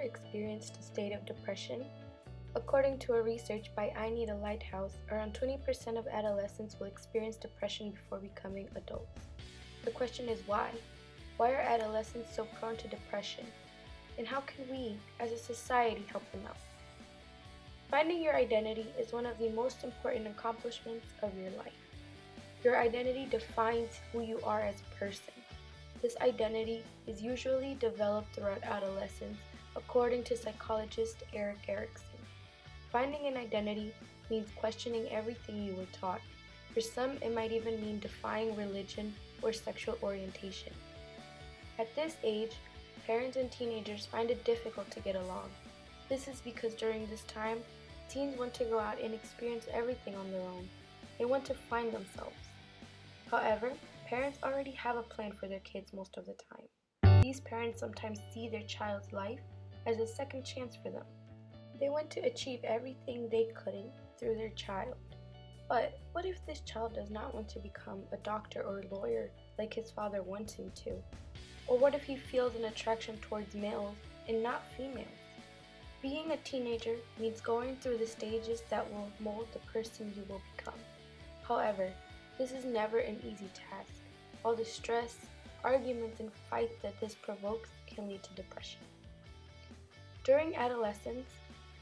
experienced a state of depression? According to a research by I Need a Lighthouse, around 20% of adolescents will experience depression before becoming adults. The question is why? Why are adolescents so prone to depression? And how can we, as a society, help them out? Finding your identity is one of the most important accomplishments of your life. Your identity defines who you are as a person. This identity is usually developed throughout adolescence, according to psychologist Erik Erikson. Finding an identity means questioning everything you were taught. For some, it might even mean defying religion or sexual orientation. At this age, parents and teenagers find it difficult to get along. This is because during this time, teens want to go out and experience everything on their own. They want to find themselves. However, parents already have a plan for their kids most of the time. These parents sometimes see their child's life as a second chance for them. They want to achieve everything they couldn't through their child. But what if this child does not want to become a doctor or a lawyer like his father wants him to? Or what if he feels an attraction towards males and not females? Being a teenager means going through the stages that will mold the person you will become. However, this is never an easy task. All the stress, arguments, and fights that this provokes can lead to depression. During adolescence,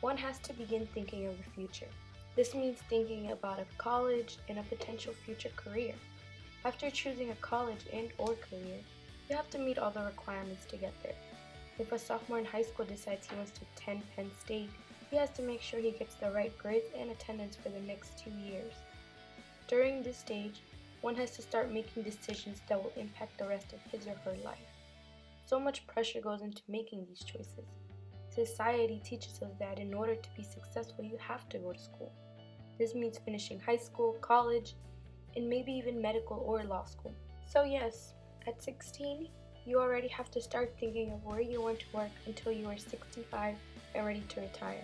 one has to begin thinking of the future. This means thinking about a college and a potential future career. After choosing a college and/or career, you have to meet all the requirements to get there. If a sophomore in high school decides he wants to attend Penn State, he has to make sure he gets the right grades and attendance for the next 2 years. During this stage, one has to start making decisions that will impact the rest of his or her life. So much pressure goes into making these choices. Society teaches us that in order to be successful, you have to go to school. This means finishing high school, college, and maybe even medical or law school. So yes, at 16, you already have to start thinking of where you want to work until you are 65 and ready to retire.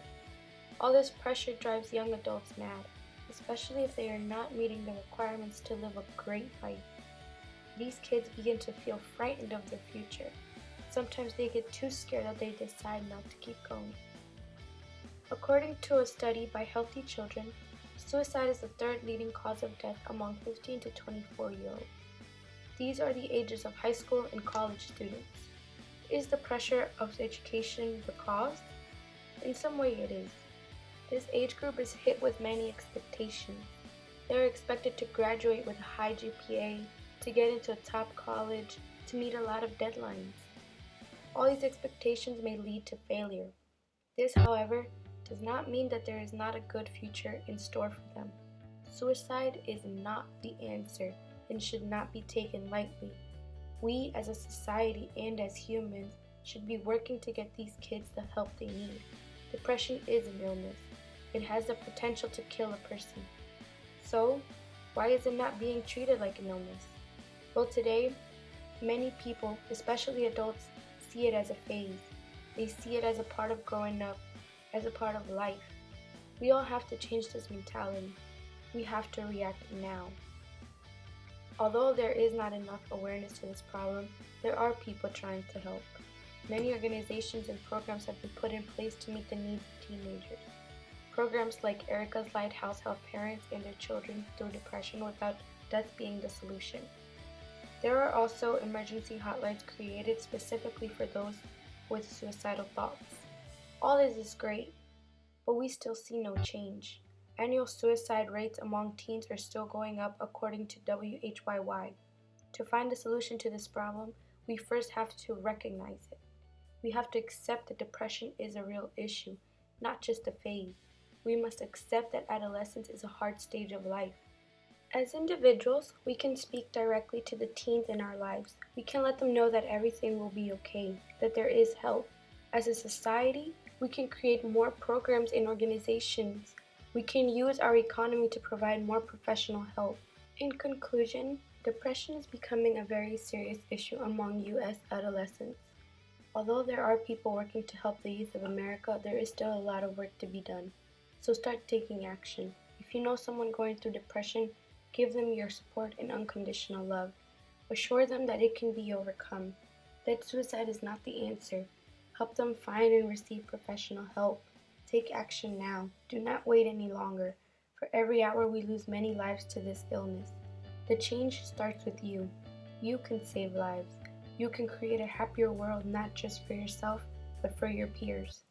All this pressure drives young adults mad, especially if they are not meeting the requirements to live a great life. These kids begin to feel frightened of their future. Sometimes they get too scared that they decide not to keep going. According to a study by Healthy Children, suicide is the third leading cause of death among 15 to 24-year-olds. These are the ages of high school and college students. Is the pressure of education the cause? In some way it is. This age group is hit with many expectations. They are expected to graduate with a high GPA, to get into a top college, to meet a lot of deadlines. All these expectations may lead to failure. This, however, does not mean that there is not a good future in store for them. Suicide is not the answer and should not be taken lightly. We as a society and as humans should be working to get these kids the help they need. Depression is an illness. It has the potential to kill a person. So, why is it not being treated like an illness? Well, today, many people, especially adults, see it as a phase. They see it as a part of growing up, as a part of life. We all have to change this mentality. We have to react now. Although there is not enough awareness to this problem, there are people trying to help. Many organizations and programs have been put in place to meet the needs of teenagers. Programs like Erica's Lighthouse help parents and their children through depression without death being the solution. There are also emergency hotlines created specifically for those with suicidal thoughts. All this is great, but we still see no change. Annual suicide rates among teens are still going up according to WHYY. To find a solution to this problem, we first have to recognize it. We have to accept that depression is a real issue, not just a phase. We must accept that adolescence is a hard stage of life. As individuals, we can speak directly to the teens in our lives. We can let them know that everything will be okay, that there is help. As a society, we can create more programs and organizations. We can use our economy to provide more professional help. In conclusion, depression is becoming a very serious issue among U.S. adolescents. Although there are people working to help the youth of America, there is still a lot of work to be done. So start taking action. If you know someone going through depression, give them your support and unconditional love. Assure them that it can be overcome, that suicide is not the answer. Help them find and receive professional help. Take action now. Do not wait any longer. For every hour we lose many lives to this illness. The change starts with you. You can save lives. You can create a happier world not just for yourself, but for your peers.